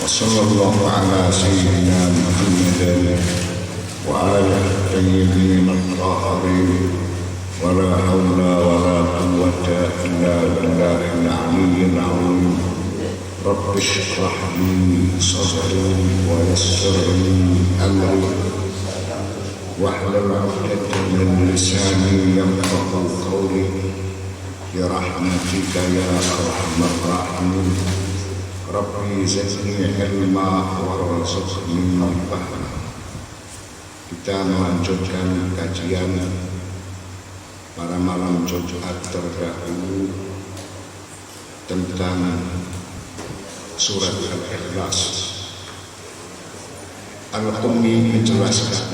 وصلى الله على سيدنا محمد وآله الطيبين الطاهرين ولا حول ولا قوة إلا بالله العلي العظيم. رب اشرح لي صدري ويسر لي أمري واحلل عقدة من لساني يفقهوا قولي برحمتك يا أرحم الراحمين. Rabbi zidni ilma warzuqni fahma. Kita melanjutkan kajian pada malam Jumat terdahulu tentang surat Al-Ikhlas. Al-Qummi menjelaskan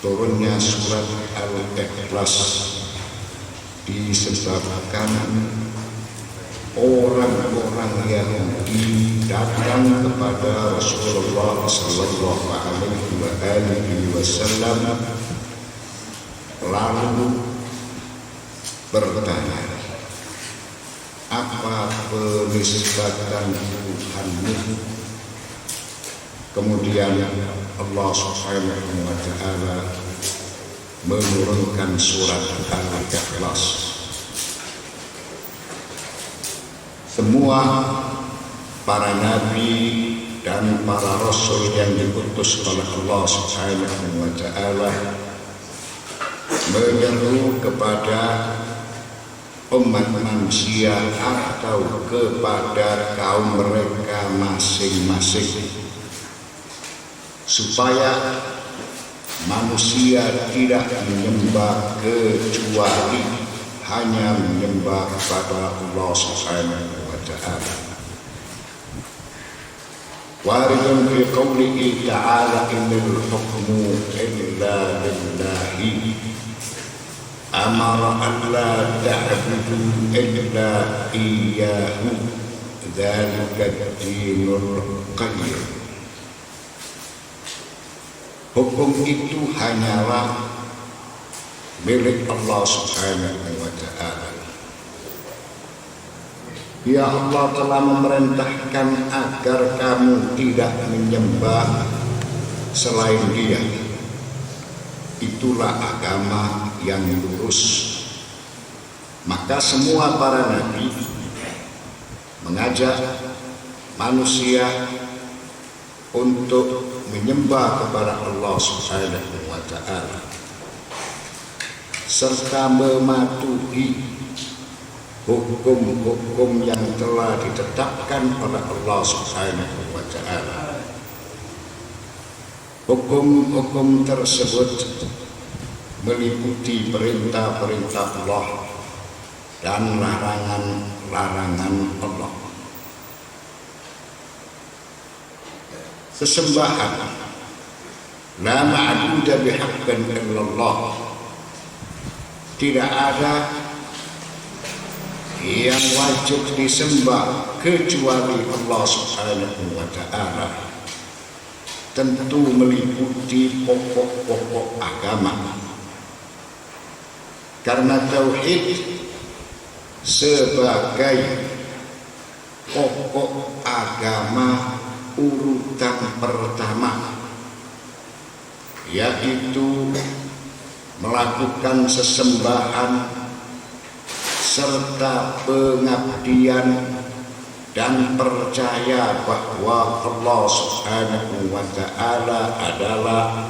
turunnya surat Al-Ikhlas disebabkan orang-orang Yahudi datang kepada Rasulullah sallallahu alaihi wasallam lalu bertanya, apa penisbatan Tuhanmu? Kemudian Allah Subhanahu wa taala menurunkan surat Al-Ikhlas. Semua para nabi dan para rasul yang diutus oleh Allah Subhanahu wa taala menyeru kepada umat manusia atau kepada kaum mereka masing-masing supaya manusia tidak menyembah kecuali hanya menyembah kepada Allah Subhanahu wa ta'ala. Waridun fi qawlihi ta'ala innal hukmu illa lillahi amara an la ta'budu illa iyyahu dzalika ad-dinul qayyim. Hukum itu hanyalah milik Allah Subhanahu wa ta'ala. Ya Allah telah memerintahkan agar kamu tidak menyembah selain Dia. Itulah agama yang lurus. Maka semua para nabi mengajak manusia untuk menyembah kepada Allah Subhanahu wa ta'ala serta mematuhi hukum-hukum yang telah ditetapkan oleh Allah Subhanahu wa ta'ala. Hukum-hukum tersebut meliputi perintah-perintah Allah dan larangan-larangan Allah. Sesembahan la ma'budu bihaqqin illallah. Tidak ada yang wajib disembah kecuali Allah Subhanahu wa ta'ala. Tentu meliputi pokok-pokok agama. Karena tauhid sebagai pokok agama urutan pertama, yaitu melakukan sesembahan serta pengabdian dan percaya bahwa Allah Subhanahu wa ta'ala adalah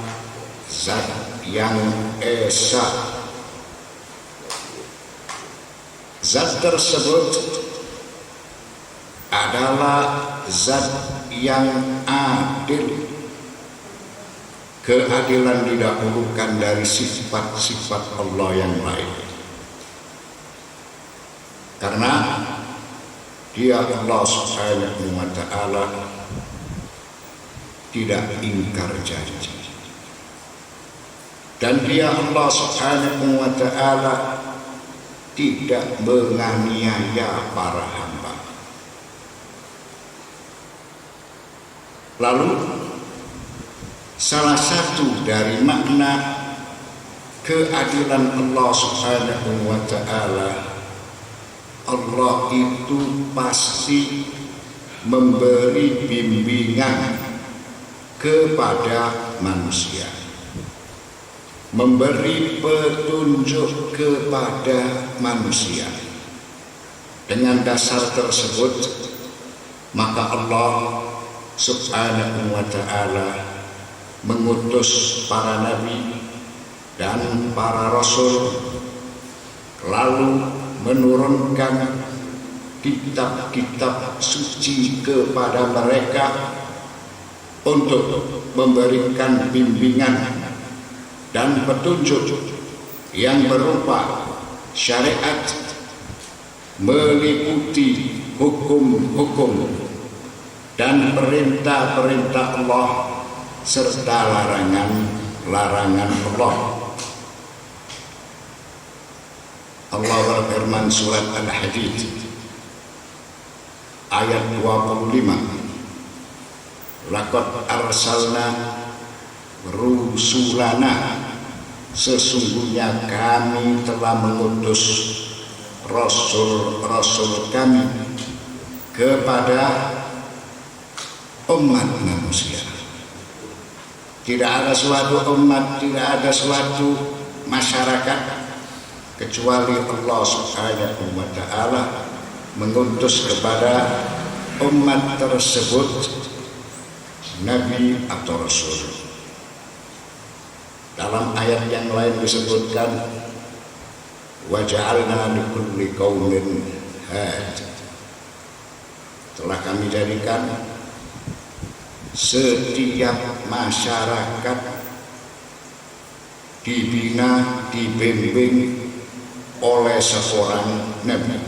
zat yang esa. Zat tersebut adalah zat yang adil. Keadilan didahulukan dari sifat-sifat Allah yang lain. Karena Dia Allah Subhanahu wa ta'ala tidak ingkar janji. Dan Dia Allah Subhanahu wa ta'ala tidak menganiaya para hamba. Lalu salah satu dari makna keadilan Allah Subhanahu wa ta'ala, Allah itu pasti memberi bimbingan kepada manusia, memberi petunjuk kepada manusia. Dengan dasar tersebut, maka Allah Subhanahu wa ta'ala mengutus para nabi dan para rasul, lalu menurunkan kitab-kitab suci kepada mereka untuk memberikan bimbingan dan petunjuk yang berupa syariat, meliputi hukum-hukum dan perintah-perintah Allah serta larangan-larangan Allah. Allah berfirman surat Al-Hadid ayat 25, laqad arsalna rusulana, sesungguhnya kami telah mengutus rasul-rasul kami kepada umat manusia. Tidak ada suatu umat, tidak ada suatu masyarakat kecuali Allah Subhanahu wa ta'ala mengutus kepada umat tersebut nabi atau rasul. Dalam ayat yang lain disebutkan wa ja'alna likulli qaumin had, telah kami jadikan setiap masyarakat dibina, dibimbing oleh seorang nabi.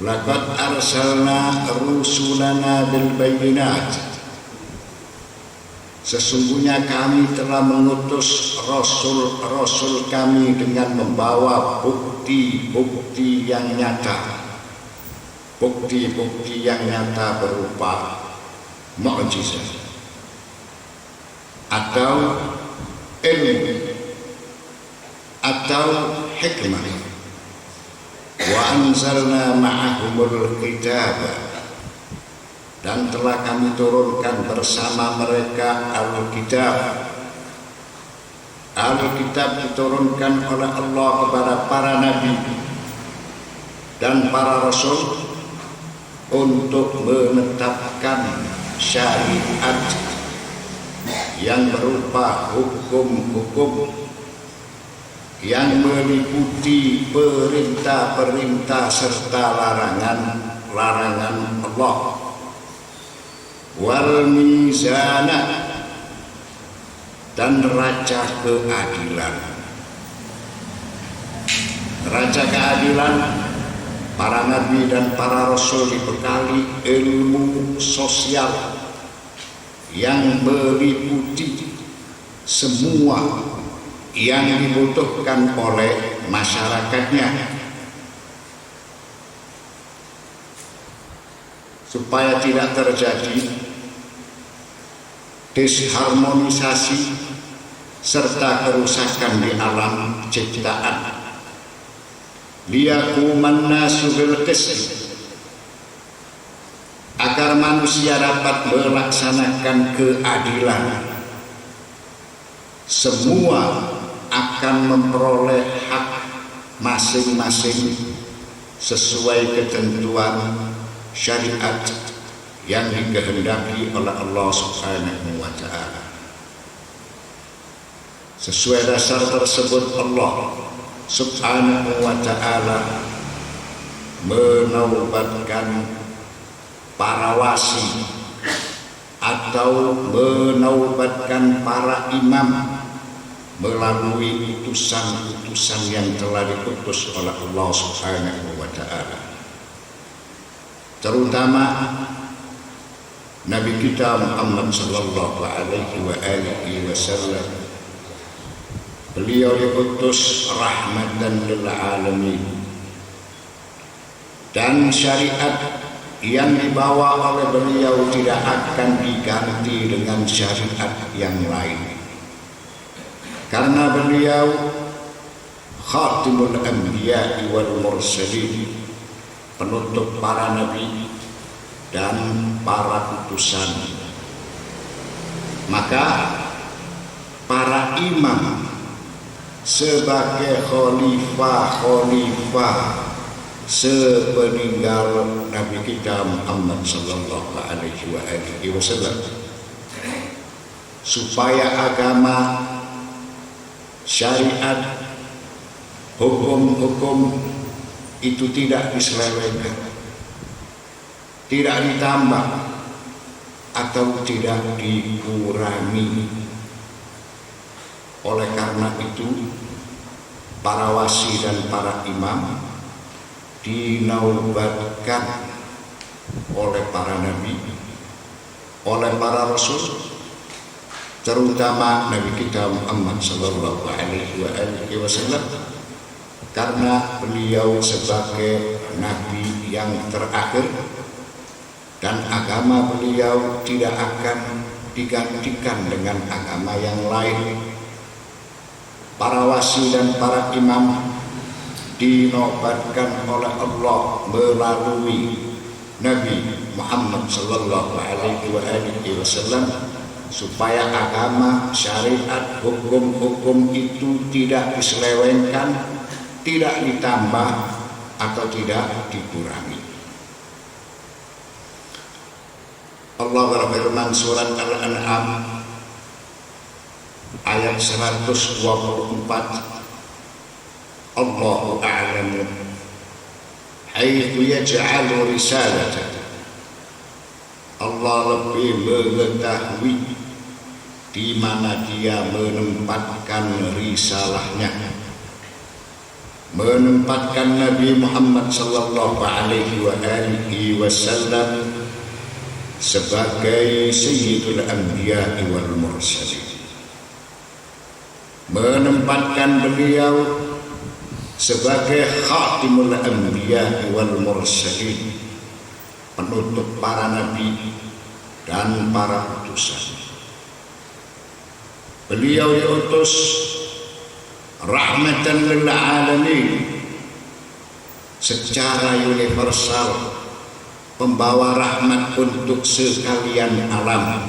Laqad arsalna rusulana bil bayyinat, sesungguhnya kami telah mengutus rasul-rasul kami dengan membawa bukti-bukti yang nyata. Bukti-bukti yang nyata berupa mukjizat atau ilmu atau hikmah. Wa anzalna ma'ahumul kitab, dan telah kami turunkan bersama mereka Al-Kitab. Al-Kitab diturunkan oleh Allah kepada para nabi dan para rasul untuk menetapkan syariat yang berupa hukum-hukum yang meliputi perintah-perintah serta larangan-larangan Allah. Wal mizana, dan raja keadilan. Raja keadilan, para nabi dan para rasul dibekali ilmu sosial yang meliputi semua yang dibutuhkan oleh masyarakatnya, supaya tidak terjadi disharmonisasi serta kerusakan di alam ciptaan. Liyaquman nasu bil qist, agar manusia dapat melaksanakan keadilan. Semua akan memperoleh hak masing-masing sesuai ketentuan syariat yang dikehendaki oleh Allah Subhanahu wa ta'ala. Sesuai dasar tersebut, Allah Subhanahu wa ta'ala menaubatkan para wasi atau menaubatkan para imam melalui utusan-utusan yang telah diutus oleh Allah Subhanahu wa ta'ala, terutama Nabi kita Muhammad sallallahu alaihi wasallam. Beliau diutus rahmatan lil alamin, dan syariat yang dibawa oleh beliau tidak akan diganti dengan syariat yang lain. karena beliau khatimul anbiya wal mursalin, penutup para nabi dan para utusan. Maka para imam sebagai khalifah sepeninggal Nabi kita Muhammad sallallahu alaihi wasallam, supaya agama, syariat, hukum-hukum itu tidak diselewengkan, tidak ditambah atau tidak dikurangi. Oleh karena itu, para wasi dan para imam dinaubatkan oleh para nabi, oleh para rasul, terutama Nabi kita Muhammad sallallahu alaihi wasallam, karena beliau sebagai nabi yang terakhir dan agama beliau tidak akan digantikan dengan agama yang lain. Para wasi dan para imam dinobatkan oleh Allah melalui Nabi Muhammad sallallahu alaihi wasallam supaya agama, syariat, hukum-hukum itu tidak diselewengkan, tidak ditambah atau tidak dikurangi. Allah berfirman surat Al-An'am ayat 124, Allahu a'lamu haitsu yaj'alu risalata. Allah lebih mengetahui di mana dia menempatkan risalahnya, menempatkan Nabi Muhammad sallallahu alaihi wasallam sebagai sayyidul anbiya wal mursalin, menempatkan beliau sebagai khatimul anbiya wal mursalin, penutup para nabi dan para utusan. Beliau diutus rahmatan lil alamin, secara universal, pembawa rahmat untuk sekalian alam.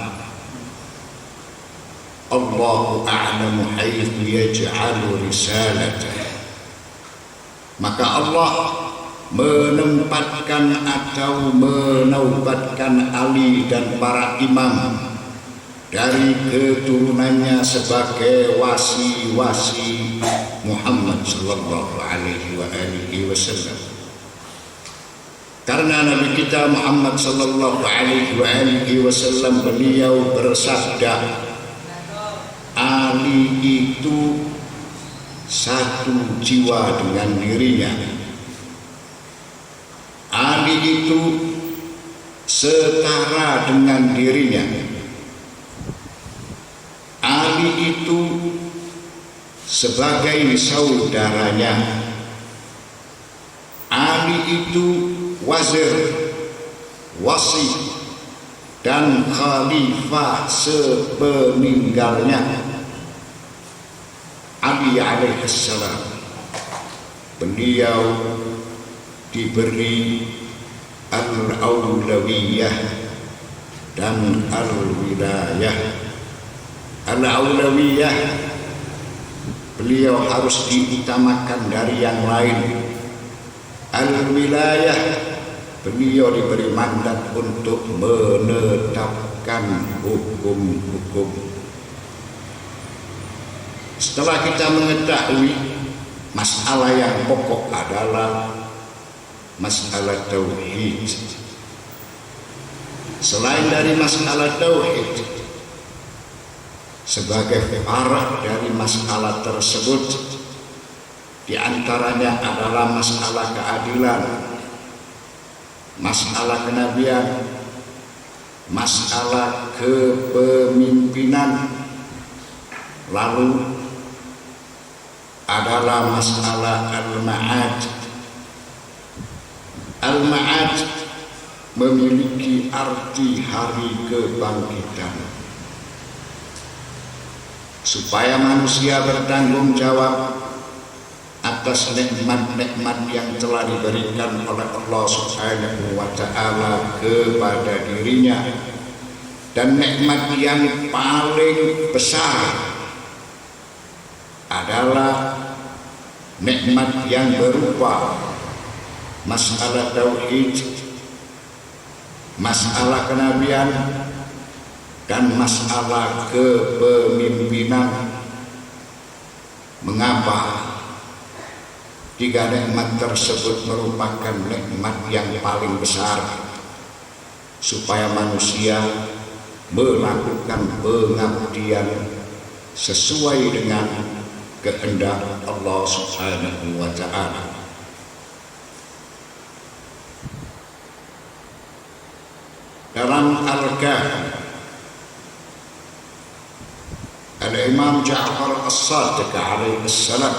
Allahu a'lamu haitsu yaj'alu risalata. Maka Allah menempatkan atau menaubatkan Ali dan para imam dari keturunannya sebagai wasi-wasi Muhammad sallallahu alaihi wasallam. Karena Nabi kita Muhammad sallallahu alaihi wasallam beliau bersabda, Ali itu satu jiwa dengan dirinya. Ali itu setara dengan dirinya. Ali itu sebagai saudaranya. Ali itu wazir, wasi dan khalifah sepeninggalnya. Ali alaihissalam, beliau diberi al-aulawiyah dan al-wilayah. Al-aulawiyah, beliau harus diutamakan dari yang lain. Al-wilayah, beliau diberi mandat untuk menetapkan hukum-hukum. Setelah kita mengetahui masalah yang pokok adalah masalah tauhid, selain dari masalah tauhid, sebagai farah dari masalah tersebut, di antaranya adalah masalah keadilan, masalah kenabian, masalah kepemimpinan, lalu adalah masalah al-ma'ad. Al-ma'ad memiliki arti hari kebangkitan. supaya manusia bertanggung jawab atas nikmat-nikmat yang telah diberikan oleh Allah Subhanahu wa Ta'ala kepada dirinya. Dan nikmat yang paling besar adalah nikmat yang berupa masalah tauhid, masalah kenabian, dan masalah kepemimpinan. Mengapa tiga nikmat tersebut merupakan nikmat yang paling besar? Supaya manusia melakukan pengabdian sesuai dengan kehendak Allah Subhanahu wa Ta'ala. Dalam Al-Kahfi, Al-Imam Ja'far As-Sadiq alaihi salam,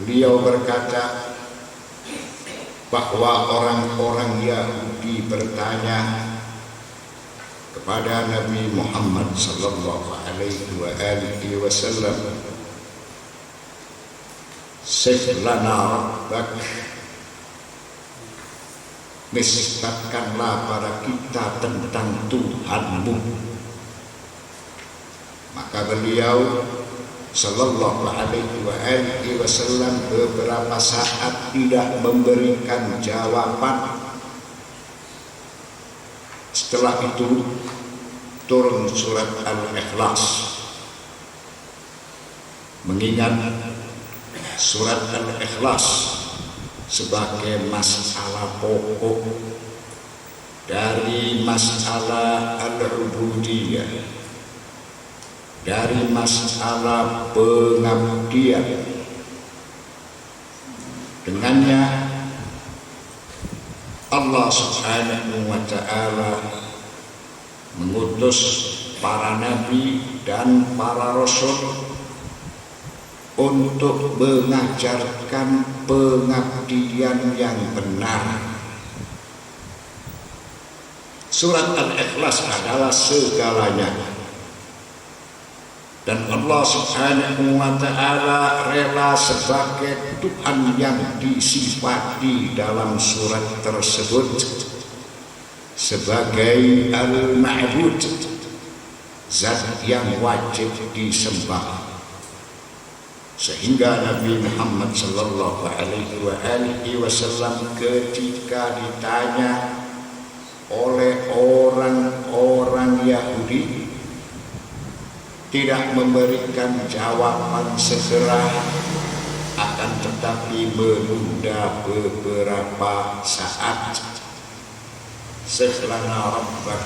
beliau berkata bahwa orang-orang Yahudi bertanya kepada Nabi Muhammad sallallahu alaihi wasallam, "Sif lana rabbak," nisbatkanlah pada kita tentang Tuhanmu. Maka beliau sallallahu alaihi wasallam beberapa saat tidak memberikan jawaban. Setelah itu turun surat Al-Ikhlas. Mengingat surat Al-Ikhlas sebagai masalah pokok dari masalah al-ubudiyah, dari masalah pengabdian. Dengannya Allah Subhanahu wa Ta'ala mengutus para nabi dan para rasul untuk mengajarkan pengabdian yang benar. Surat Al-Ikhlas adalah segalanya. Dan Allah Subhanahu wa Ta'ala rela sebagai Tuhan yang disifati dalam surat tersebut sebagai Al-Ma'bud, zat yang wajib disembah. Sehingga Nabi Muhammad sallallahu alaihi wasallam ketika ditanya oleh orang-orang Yahudi tidak memberikan jawaban segera, akan tetapi menunda beberapa saat. "Siflana rabbak,"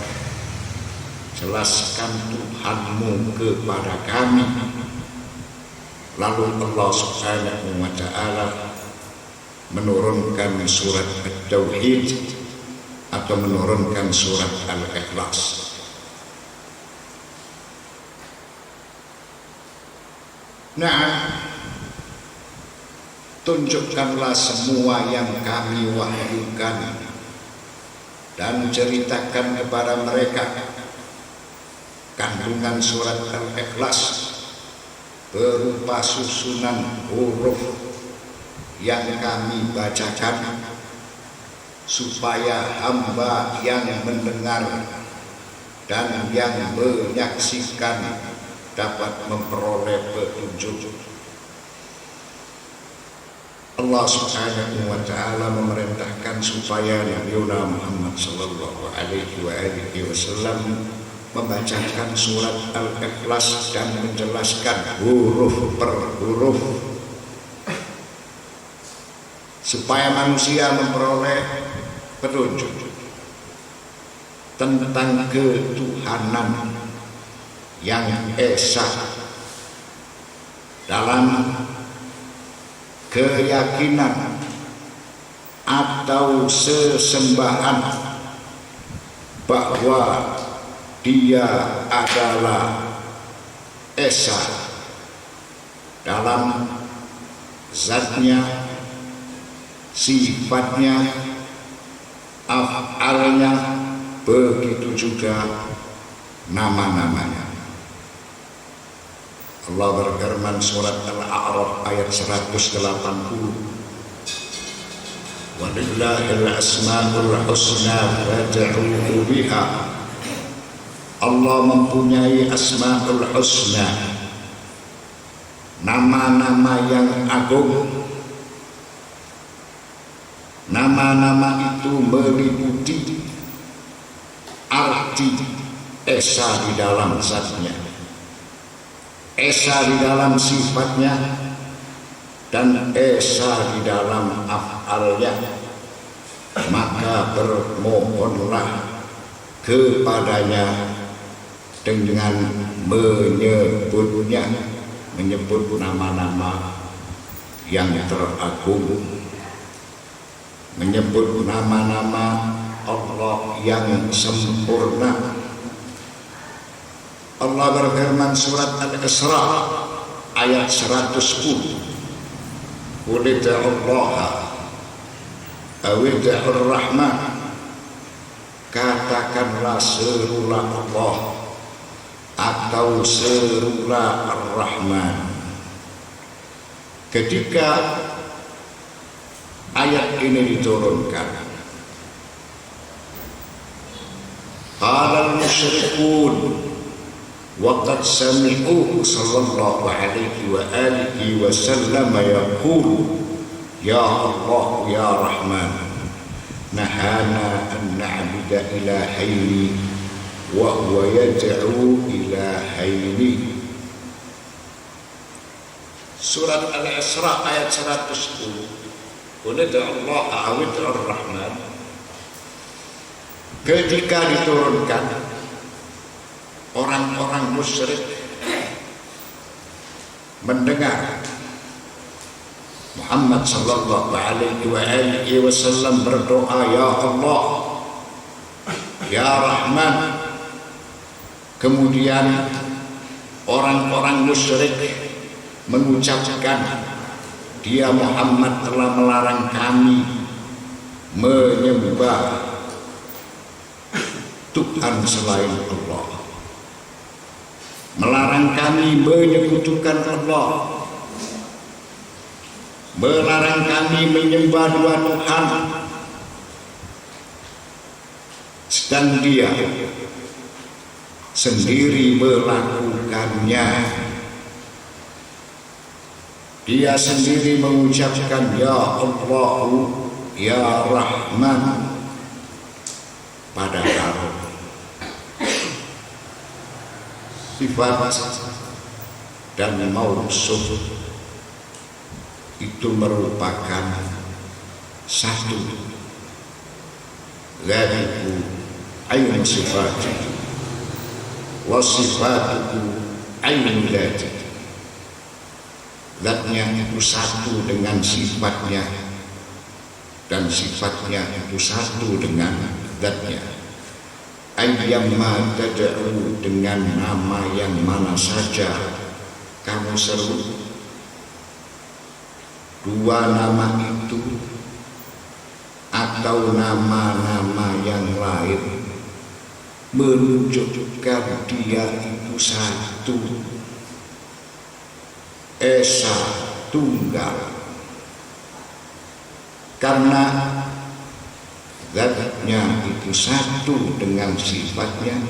jelaskan Tuhanmu kepada kami. Lalu Allah Subhanahu wa Ta'ala menurunkan surat At-Tauhid atau menurunkan surat Al-Ikhlas. Nah, tunjukkanlah semua yang kami wahyukan dan ceritakan kepada mereka. Kandungan surat Al-Ikhlas berupa susunan huruf yang kami bacakan supaya hamba yang mendengar dan yang menyaksikan dapat memperoleh petunjuk. Allah Subhanahu wa Ta'ala memerintahkan supaya Nabi Muhammad sallallahu alaihi wasallam membacakan surat Al-Ikhlas dan menjelaskan huruf per huruf supaya manusia memperoleh petunjuk tentang ketuhanan yang esa dalam keyakinan atau sesembahan bahwa Dia adalah esa dalam zatnya, sifatnya, af'alnya, begitu juga nama-namanya. Allah berfirman surat Al-A'raf ayat 180. Walillahil asmaul husna fad'uhu biha. Allah mempunyai asmaul husna, nama-nama yang agung. Nama-nama itu meliputi arti esa di dalam zatnya, esa di dalam sifatnya, dan esa di dalam af'alnya. Maka bermohonlah kepadanya dengan menyebut nama-nama yang teragung, menyebut nama-nama Allah yang sempurna. Allah berfirman surat Al-Isra ayat 110. Qul ud'ullaha aw ud'ur rahman. Katakanlah serulah Allah atau serulah Ar-Rahman. Ketika ayat ini diturunkan, qala al-musyrikun wa qad sami'uhu sallallahu alaihi wa alihi wa sallam yaqulu ya Allah ya Rahman nahana an na'budu ilahaini wa huwa yad'u ilahaini. Surat Al-Isra ayat 110. Qul ud'ullaha aw ud'ur rahman. Ketika diturunkan, orang-orang musyrik mendengar Muhammad sallallahu alaihi wasallam berdoa, ya Allah ya Rahman. Kemudian orang-orang musyrik mengucapkan, dia Muhammad telah melarang kami menyembah Tuhan selain Allah, melarang kami menyekutukan Allah, melarang kami menyembah dua Tuhan, sedang dia sendiri melakukannya. Dia sendiri mengucapkan ya Allah ya Rahman. Padahal sifat dan mausuf itu merupakan satu. Dzaliku ainu sifati wa sifatuhu ainu dzati. Zatnya itu satu dengan sifatnya, dan sifatnya itu satu dengan zatnya. Ayyamma tad'u, dengan nama yang mana saja kamu seru, dua nama itu atau nama-nama yang lain menunjukkan dia itu satu, esa tunggal, karena zatnya itu satu dengan sifatnya,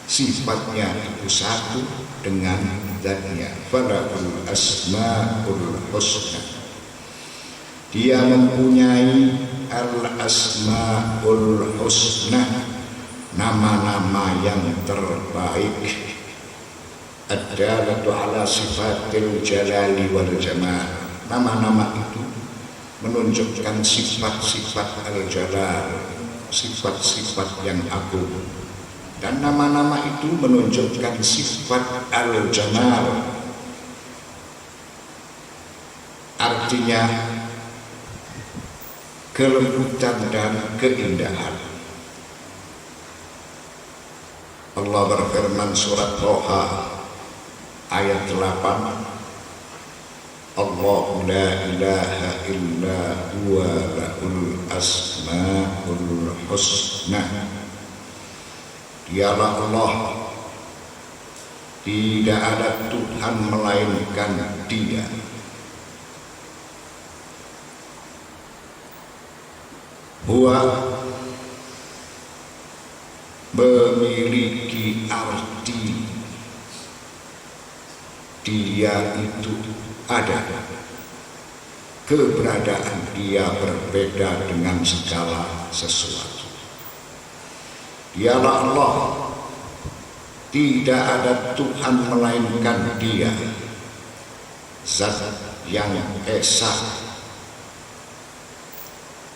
sifatnya itu satu dengan zatnya. Falahul asmaul husna, dia mempunyai al-asmaul husna, nama-nama yang terbaik. Ad-dalatu ala sifatil jalali wal jamal. Nama-nama itu menunjukkan sifat-sifat al-jalal, sifat-sifat yang agung, dan nama-nama itu menunjukkan sifat al-jamal, artinya kelembutan dan keindahan. Allah berfirman surat Toha ayat 8, Allahu la ilaha illa huwa lahul asmaul husna. Dialah Allah Tidak ada Tuhan melainkan Dia. Huwa memiliki arti Dia itu ada. Keberadaan Dia berbeda dengan segala sesuatu. Dialah Allah. Tidak ada Tuhan melainkan Dia, Zat yang esa,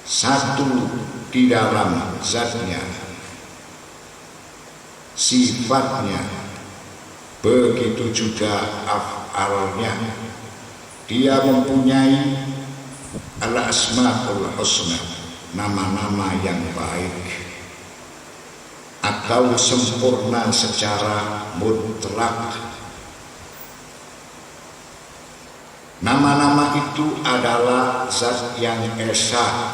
satu di dalam zatnya, sifatnya, begitu juga af'alnya. Dia mempunyai al-asmaul husna, nama-nama yang baik atau sempurna secara mutlak. Nama-nama itu adalah zat yang esa.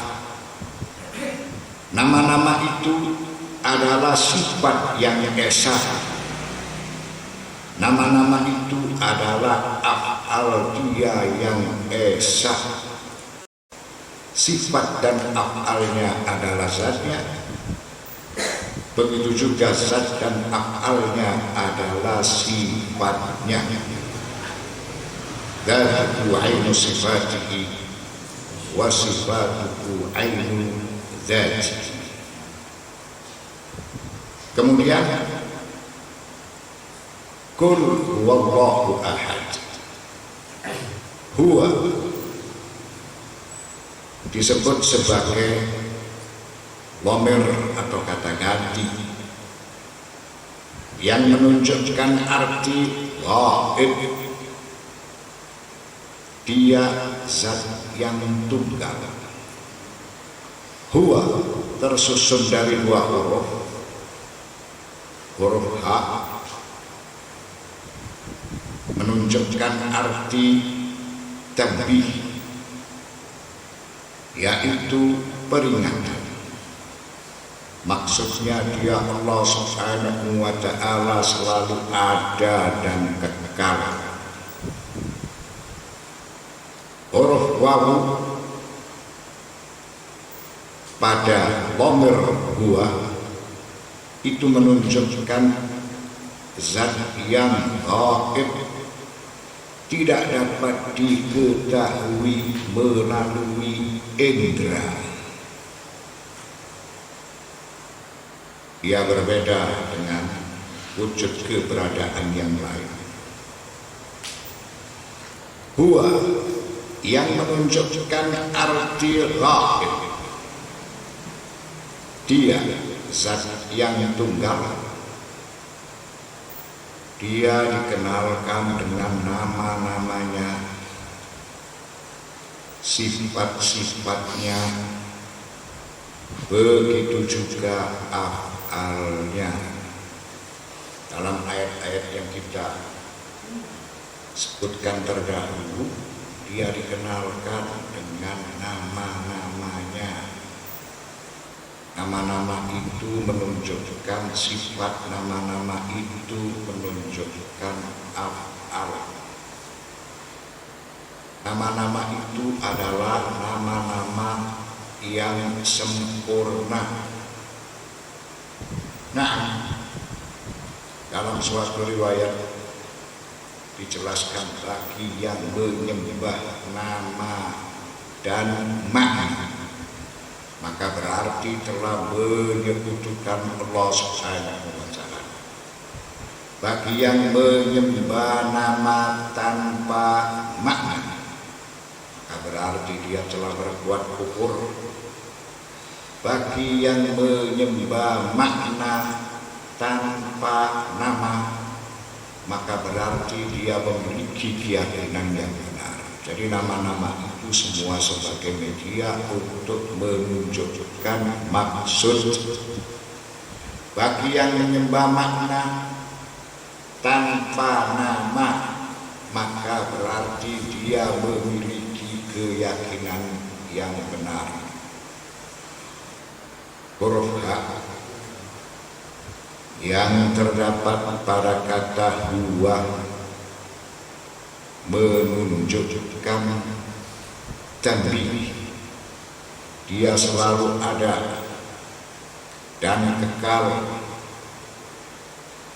Nama-nama itu adalah sifat yang esa. Nama-nama itu adalah af'al Dia yang esa. Sifat dan af'alnya adalah zatnya. Begitu juga zat dan af'alnya adalah sifatnya. Dzatu ainu sifatihi wa sifatuhu ainu dzatihi. Kemudian Qul huwallahu ahad. Huwa disebut sebagai dhamir atau kata ganti yang menunjukkan arti ghaib. Dia zat yang tunggal. Huwa tersusun dari dua huruf. Huruf H menunjukkan arti tanbih, yaitu peringatan. Maksudnya Dia Allah Subhanahu wa ta'ala selalu ada dan kekal. Huruf wawu pada dhamir huwa itu menunjukkan zat yang ghaib, tidak dapat diketahui melalui indera. Ia berbeda dengan wujud keberadaan yang lain. Huwa yang menunjukkan arti ghaib. Dia zat yang tunggal. Dia dikenalkan dengan nama-namanya, sifat-sifatnya, begitu juga af'alnya. Dalam ayat-ayat yang kita sebutkan terdahulu, Dia dikenalkan dengan nama-namanya. Nama-nama itu menunjukkan sifat, nama-nama itu menunjukkan af'al. Nama-nama itu adalah nama-nama yang sempurna. Nah, dalam suatu riwayat dijelaskan bagi yang menyembah nama dan makna, maka berarti telah menyekutukan Allah Subhanahu wa ta'ala. Bagi yang menyembah nama tanpa makna, maka berarti dia telah berbuat kufur. Bagi yang menyembah makna tanpa nama, maka berarti dia memiliki keyakinan yang benar. Jadi nama-nama itu semua sebagai media untuk menunjukkan maksud. Bagi yang menyembah makna tanpa nama, maka berarti dia memiliki keyakinan yang benar. Huruf H yang terdapat pada kata huwa menunjukkan tanbih, dia selalu ada dan kekal.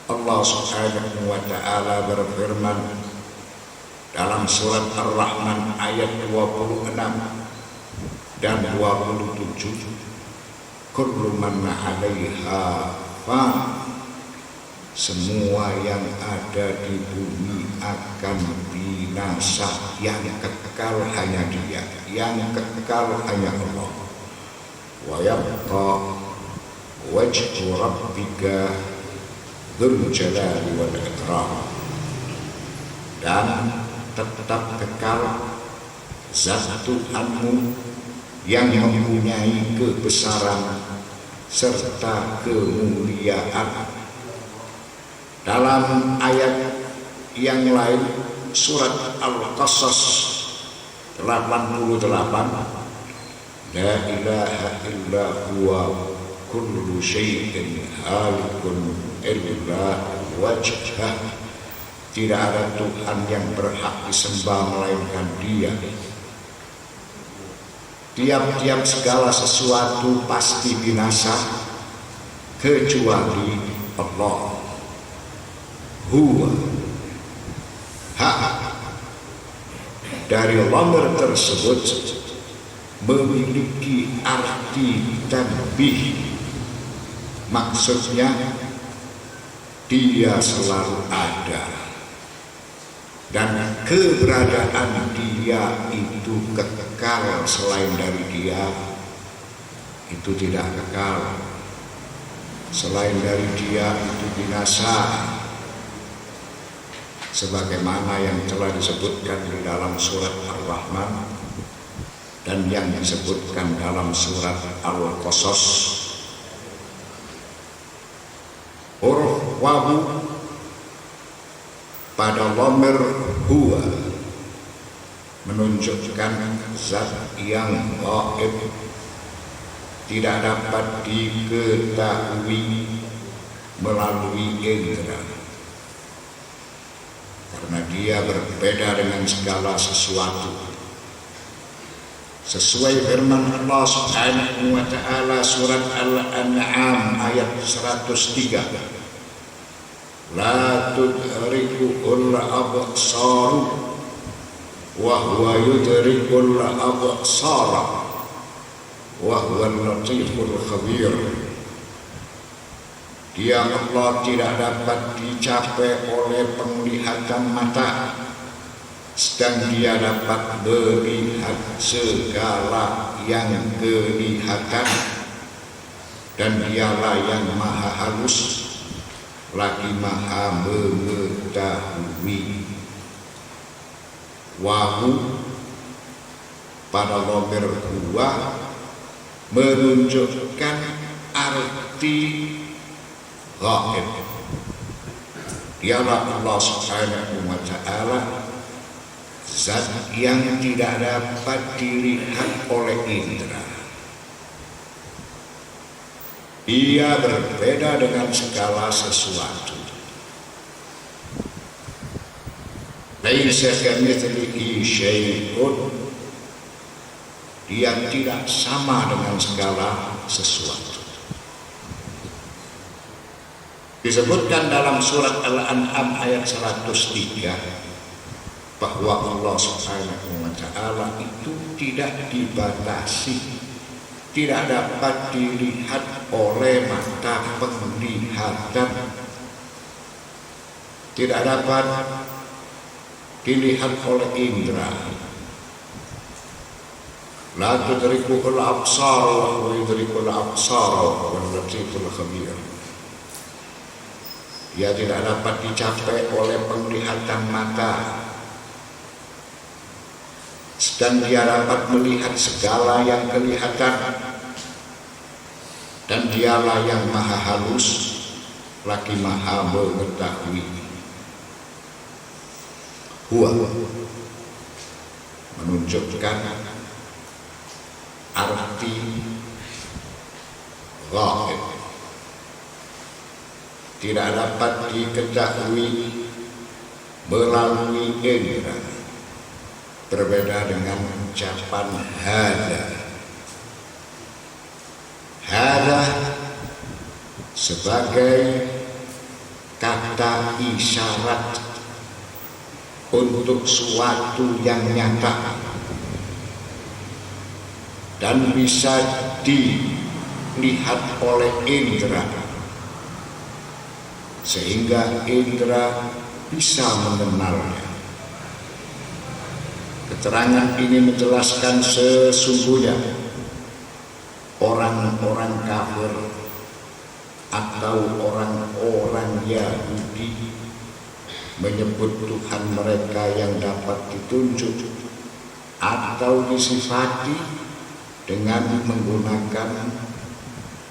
Allah Subhanahu wa ta'ala berfirman dalam surat Ar-Rahman ayat 26 dan 27, kullu man 'alaiha fan, semua yang ada di bumi akan binasa, yang kekal hanya Dia, yang kekal hanya Allah. Wa yabqa wajhu rabbika dzul jalali wal ikram, dan tetap kekal zat Tuhanmu yang mempunyai kebesaran serta kemuliaan. Dalam ayat yang lain surat Al-Qasas 88, la ilaha illa huwa kullu syai'in halikun illa wajhah, tidak ada Tuhan yang berhak disembah melainkan Dia. Tiap-tiap segala sesuatu pasti binasa kecuali Allah. Huwa, dari lamir tersebut memiliki arti tanbih, maksudnya Dia selalu ada dan keberadaan Dia itu kekal. Selain dari Dia itu tidak kekal, selain dari Dia itu binasa, sebagaimana yang telah disebutkan di dalam surat Ar-Rahman dan yang disebutkan dalam surat Al-Qasas. Huruf wawu pada dhamir huwa menunjukkan zat yang gaib, tidak dapat diketahui melalui indera, karena Dia berbeda dengan segala sesuatu. Sesuai firman Allah Subhanahu wa ta'ala surat Al-An'am ayat 103, la tudrikul absar wa huwa yudrikul absar wa huwa al-latiful khabir. Dia Allah tidak dapat dicapai oleh penglihatan mata, sedang Dia dapat melihat segala yang kelihatan, dan Dialah yang maha halus lagi maha mengetahui. Wahu pada dhamir huwa menunjukkan arti gaib. Dialah Allah Subhanahu wa ta'ala, zat yang tidak dapat dilihat oleh indera. Dia berbeda dengan segala sesuatu. Laisa kamitslihi syai'un, Dia tidak sama dengan segala sesuatu. Disebutkan dalam surat Al-An'am ayat 103 bahwa Allah Subhanahu wa ta'ala itu tidak dibatasi, tidak dapat dilihat oleh mata penglihatan, tidak dapat dilihat oleh indera. La tudrikul absar wa huwa yudrikul absar wa huwa al-latiful khabir. Dia tidak dapat dicapai oleh penglihatan mata, sedang Dia dapat melihat segala yang kelihatan, dan Dialah yang maha halus lagi maha mengetahui. Huwa menunjukkan arti gaib. tidak dapat diketahui melalui indera, berbeda dengan ucapan hada. Hada sebagai kata isyarat untuk suatu yang nyata dan bisa dilihat oleh indera, sehingga indera bisa mengenalnya. Keterangan ini menjelaskan sesungguhnya orang-orang kafir atau orang-orang Yahudi menyebut Tuhan mereka yang dapat ditunjuk atau disifati dengan menggunakan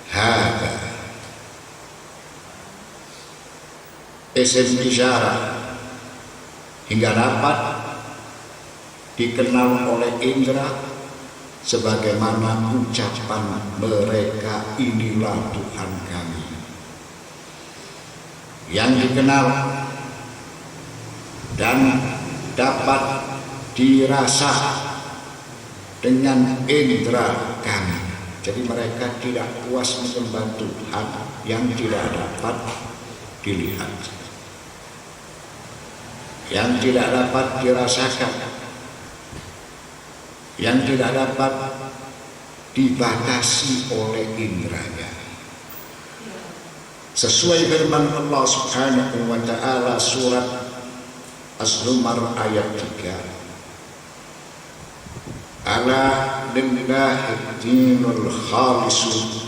hada, isim isyarat, hingga dapat dikenal oleh indera sebagaimana ucapan mereka, inilah Tuhan kami, yang dikenal dan dapat dirasa dengan indera kami. Jadi mereka tidak puas menyembah Tuhan yang tidak dapat dilihat, yang tidak dapat dirasakan, yang tidak dapat dibatasi oleh inderanya. Sesuai firman Allah Subhanahu wa ta'ala surat Az-Zumar ayat 3. Ala lillahi dinul khalisu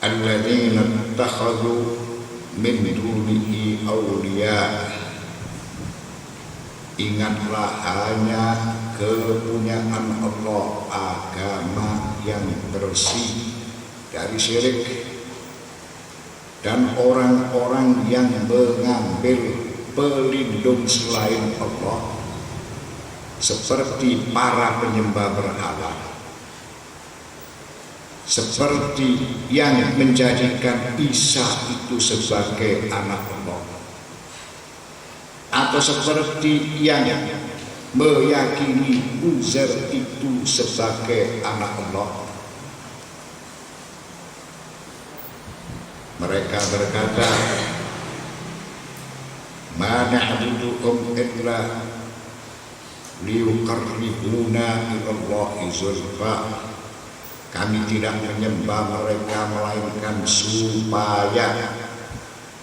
alladzina ittakhadhu min dunihi awliya. Ingatlah hanya kepunyaan Allah, agama yang bersih dari syirik, dan orang-orang yang mengambil pelindung selain Allah seperti para penyembah berhala, seperti yang menjadikan Isa itu sebagai anak Allah, atau seperti yang meyakini Uzair itu sebagai anak Allah. Mereka berkata, ma na'buduhum illa liyuqarribuna ilallahi zulfa. Kami tidak menyembah mereka melainkan supaya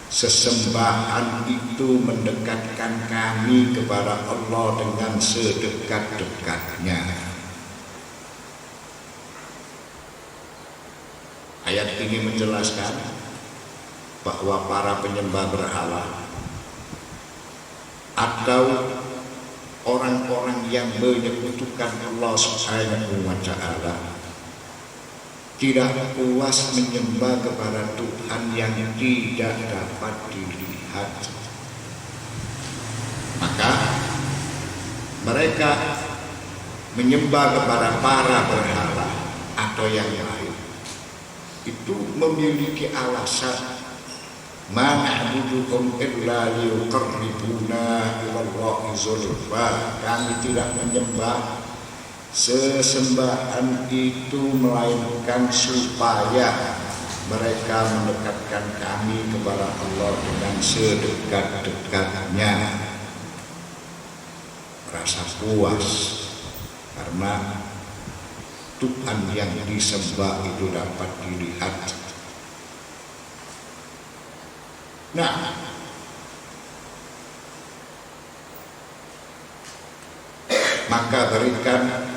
sesembahan itu mendekatkan kami kepada Allah dengan sedekat-dekatnya. Ayat ini menjelaskan bahwa para penyembah berhala atau orang-orang yang menyekutukan Allah Subhanahu wa ta'ala tidak puas menyembah kepada Tuhan yang tidak dapat dilihat, maka mereka menyembah kepada para berhala atau yang lain. Itu memiliki alasan, ma na'buduhum illa liyuqarribuna ilallahi zulfa. Kami tidak menyembah sesembahan itu melainkan supaya mereka mendekatkan kami kepada Allah dengan sedekat-dekatnya. Rasa puas karena Tuhan yang disembah itu dapat dilihat. Nah, maka berikan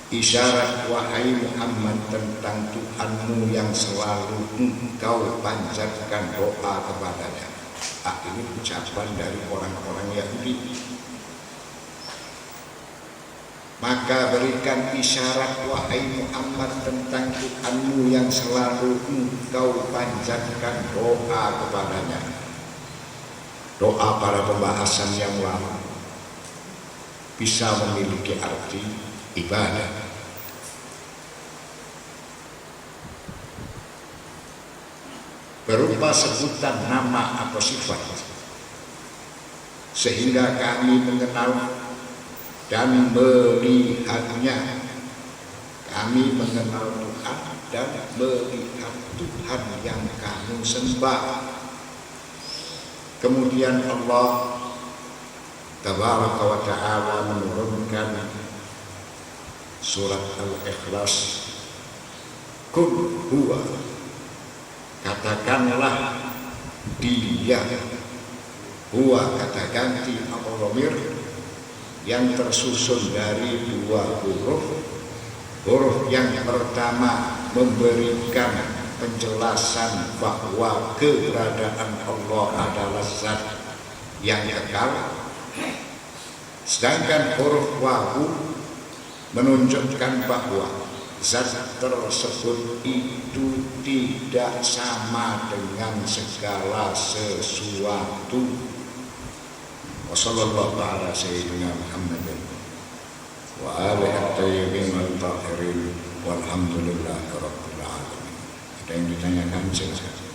isyarat wahai Muhammad tentang Tuhanmu yang selalu engkau panjatkan doa kepadanya. Ini ucapan dari orang-orang Yahudi. Maka berikan isyarat wahai Muhammad tentang Tuhanmu yang selalu engkau panjatkan doa kepadanya. Doa pada pembahasan yang lalu bisa memiliki arti ibadah. berupa sebutan nama atau sifat, sehingga kami mengenal dan melihatnya. Kami mengenal Tuhan dan melihat Tuhan yang kami sembah. Kemudian Allah Tabaraka wa Ta'ala menurunkan surat Al-Ikhlas. Qul huwa, katakanlah dia, huwa kata ganti atau dhamir yang tersusun dari dua huruf. Huruf yang pertama memberikan penjelasan bahwa keberadaan Allah adalah zat yang kekal, sedangkan huruf wawu menunjukkan bahwa zat tersebut itu tidak sama dengan segala sesuatu. Wassallallahu ala sayyidina Muhammadin wa alihi at-tayyibin wal tahirin walhamdulillahi rabbil alamin. Ada yang ditanyakan, silakan.